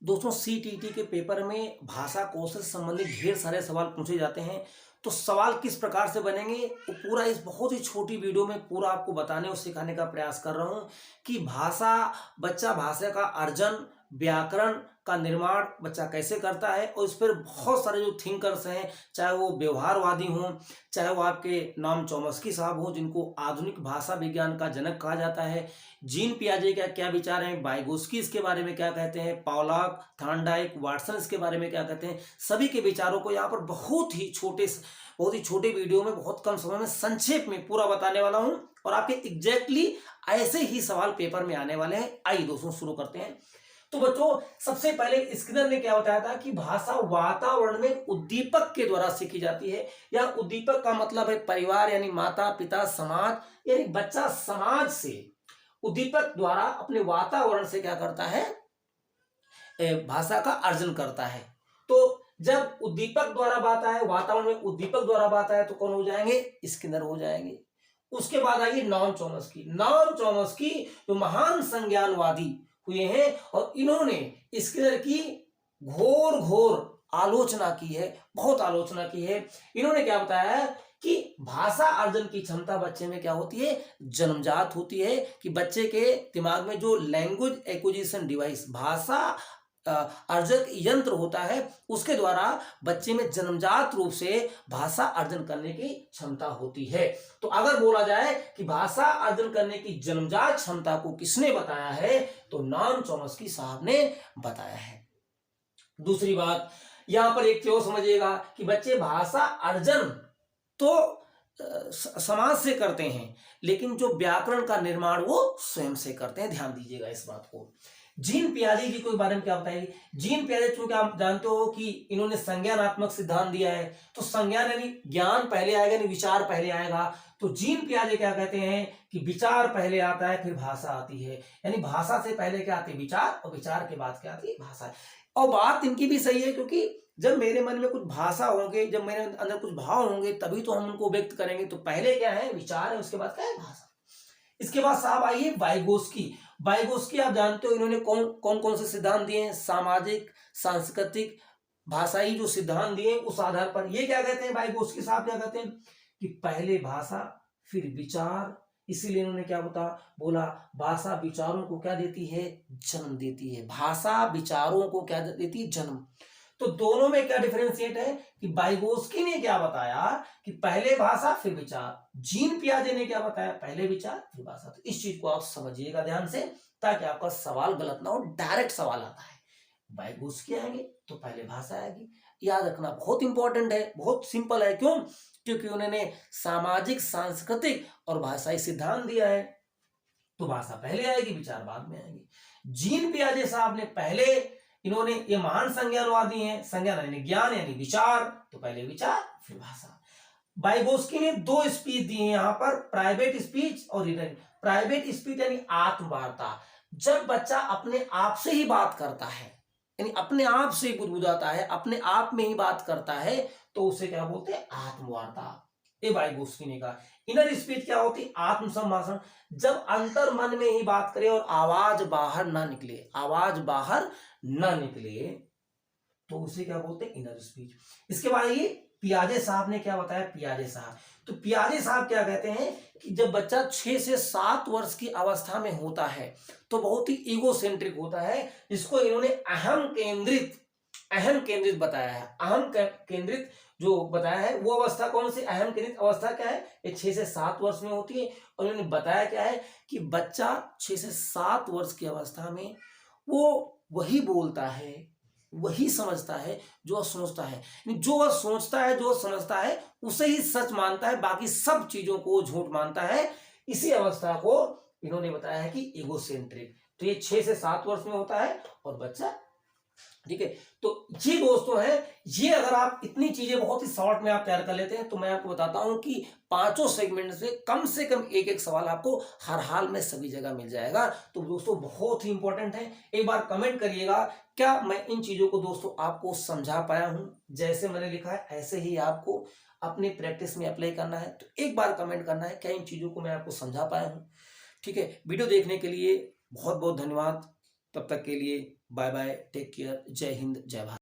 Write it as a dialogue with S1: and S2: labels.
S1: दोस्तों सीटीटी के पेपर में भाषा कौशल से संबंधित ढेर सारे सवाल पूछे जाते हैं। तो सवाल किस प्रकार से बनेंगे वो पूरा इस बहुत ही छोटी वीडियो में पूरा आपको बताने और सिखाने का प्रयास कर रहा हूं कि बच्चा भाषा का अर्जन, व्याकरण का निर्माण बच्चा कैसे करता है। और इस पर बहुत सारे जो थिंकर्स हैं, चाहे वो व्यवहारवादी हों, चाहे वो आपके नाम चॉम्स्की साहब हों जिनको आधुनिक भाषा विज्ञान का जनक कहा जाता है, जीन पियाजे का क्या विचार है, वाइगोस्की इसके बारे में क्या कहते हैं, पॉलॉक, थॉर्नडाइक, वाटसन इसके बारे में क्या कहते हैं, सभी के विचारों को यहाँ पर बहुत ही छोटे वीडियो में बहुत कम समय में संक्षेप में पूरा बताने वाला हूं। और आपके एग्जैक्टली ऐसे ही सवाल पेपर में आने वाले हैं। आइए दोस्तों शुरू करते हैं। तो बच्चों, सबसे पहले स्किनर ने क्या बताया था कि भाषा वातावरण में उद्दीपक के द्वारा सीखी जाती है। या उद्दीपक का मतलब है परिवार यानी माता पिता, समाज यानी बच्चा समाज से उद्दीपक द्वारा अपने वातावरण से क्या करता है, भाषा का अर्जन करता है। तो जब उद्दीपक द्वारा बात आए, वातावरण में उद्दीपक द्वारा बात आए तो कौन हो जाएंगे, स्किनर हो जाएंगे। उसके बाद आइए नॉम चॉम्स्की। नॉम चॉम्स्की जो महान संज्ञानवादी हुए हैं और इन्होंने स्किनर की घोर घोर आलोचना की है, बहुत आलोचना की है। इन्होंने क्या बताया है कि भाषा अर्जन की क्षमता बच्चे में क्या होती है, जन्मजात होती है। कि बच्चे के दिमाग में जो लैंग्वेज एक्विजिशन डिवाइस, भाषा अर्जक यंत्र होता है, उसके द्वारा बच्चे में जन्मजात रूप से भाषा अर्जन करने की क्षमता होती है। तो अगर बोला जाए कि भाषा अर्जन करने की जन्मजात क्षमता को किसने बताया है, तो नॉम चॉम्स्की साहब ने बताया है। दूसरी बात यहां पर एक चीज समझिएगा कि बच्चे भाषा अर्जन तो समाज से करते हैं, लेकिन जो व्याकरण का निर्माण वो स्वयं से करते हैं। ध्यान दीजिएगा इस बात को। जीन पियाजे जी के बारे में क्या बताएगी। जीन पियाजे, चूंकि आप जानते हो कि इन्होंने संज्ञानात्मक सिद्धांत दिया है, तो संज्ञान यानी ज्ञान पहले आएगा, यानी विचार पहले आएगा। तो जीन पियाजे क्या कहते हैं कि विचार पहले आता है फिर भाषा आती है। यानी भाषा से पहले क्या आती है, विचार, और विचार के बाद क्या आती है, भाषा। और बात इनकी भी सही है, क्योंकि जब मेरे मन में कुछ भाषा होंगे, जब मेरे अंदर कुछ भाव होंगे, तभी तो हम उनको व्यक्त करेंगे। तो पहले क्या है, विचार है, उसके बाद क्या है, भाषा। इसके बाद साहब आइए वाइगोस्की। वाइगोस्की आप जानते हो इन्होंने कौन कौन से सिद्धांत दिए हैं, सामाजिक, सांस्कृतिक, भाषाई जो सिद्धांत दिए उस आधार पर ये क्या कहते हैं, वाइगोस्की साहब क्या कहते हैं कि पहले भाषा फिर विचार। इसीलिए इन्होंने क्या बोला, भाषा विचारों को क्या देती है, जन्म देती है। भाषा विचारों को क्या देती है, जन्म। तो दोनों में क्या डिफरेंशिएट है कि वाइगोस्की ने क्या बताया कि पहले भाषा फिर विचार, जीन पियाजे ने क्या बताया, पहले विचार फिर भाषा। तो इस चीज को आप समझिएगा ध्यान से, ताकि आपका सवाल गलत ना हो। डायरेक्ट सवाल आता है, वाइगोस्की आएंगे तो पहले भाषा आएगी। याद रखना, बहुत इंपॉर्टेंट है, बहुत सिंपल है। क्यों, क्योंकि उन्होंने सामाजिक, सांस्कृतिक और भाषाई सिद्धांत दिया है। तो भाषा पहले आएगी, विचार बाद में आएगी। जीन पियाजे साहब ने पहले, इन्होंने, ये महान संज्ञानवादी हैं, संज्ञान यानी ज्ञान यानी विचार, तो पहले विचार फिर भाषा। वाइगोस्की ने दो स्पीच दी है यहां पर, प्राइवेट स्पीच और रिटर्न। प्राइवेट स्पीच यानी आत्मवार्ता, जब बच्चा अपने आप से ही बात करता है, यानी अपने आप से बुदबुदाता है, अपने आप में ही बात करता है, तो उसे क्या बोलते हैं, आत्मवार्ता। ये वाइगोस्की ने कहा। इनर स्पीच क्या होती, आत्मसंभाषण, जब अंतर मन में ही बात करे और आवाज बाहर ना निकले, आवाज बाहर ना निकले, तो उसे क्या बोलते हैं, इनर स्पीच। इसके बाद ये पियाजे साहब ने क्या बताया, पियाजे साहब, तो पियाजे साहब क्या कहते हैं कि जब बच्चा 6 से 7 वर्ष की अवस्था में होता है तो बहुत ही ईगोसेंट्रिक होता है। इसको इन्होंने अहम केंद्रित बताया है। अहम केंद्रित जो बताया है वो अवस्था कौन सी, अहम केंद्रित अवस्था क्या है, ये 6 से 7 वर्ष में होती है। और इन्होंने बताया क्या है कि बच्चा 6 से 7 वर्ष की अवस्था में वो वही बोलता है, वही समझता है जो वह सोचता है। जो वह सोचता है, जो वह समझता है, उसे ही सच मानता है, बाकी सब चीजों को झूठ मानता है। इसी अवस्था को इन्होंने बताया है कि ईगोसेंट्रिक। तो ये 6 से 7 वर्ष में होता है और बच्चा, ठीक है। तो ये दोस्तों है, ये अगर आप इतनी चीजें बहुत ही शॉर्ट में आप तैयार कर लेते हैं, तो मैं आपको बताता हूं कि पांचों सेगमेंट से कम एक एक सवाल आपको हर हाल में सभी जगह मिल जाएगा। तो दोस्तों बहुत ही इंपॉर्टेंट है। एक बार कमेंट करिएगा, क्या मैं इन चीजों को दोस्तों आपको समझा पाया हूं, जैसे मैंने लिखा है ऐसे ही आपको अपनी प्रैक्टिस में अप्लाई करना है। तो एक बार कमेंट करना है, क्या इन चीजों को मैं आपको समझा पाया हूं। ठीक है, वीडियो देखने के लिए बहुत बहुत धन्यवाद। तब तक के लिए बाय बाय, टेक केयर, जय हिंद, जय भारत।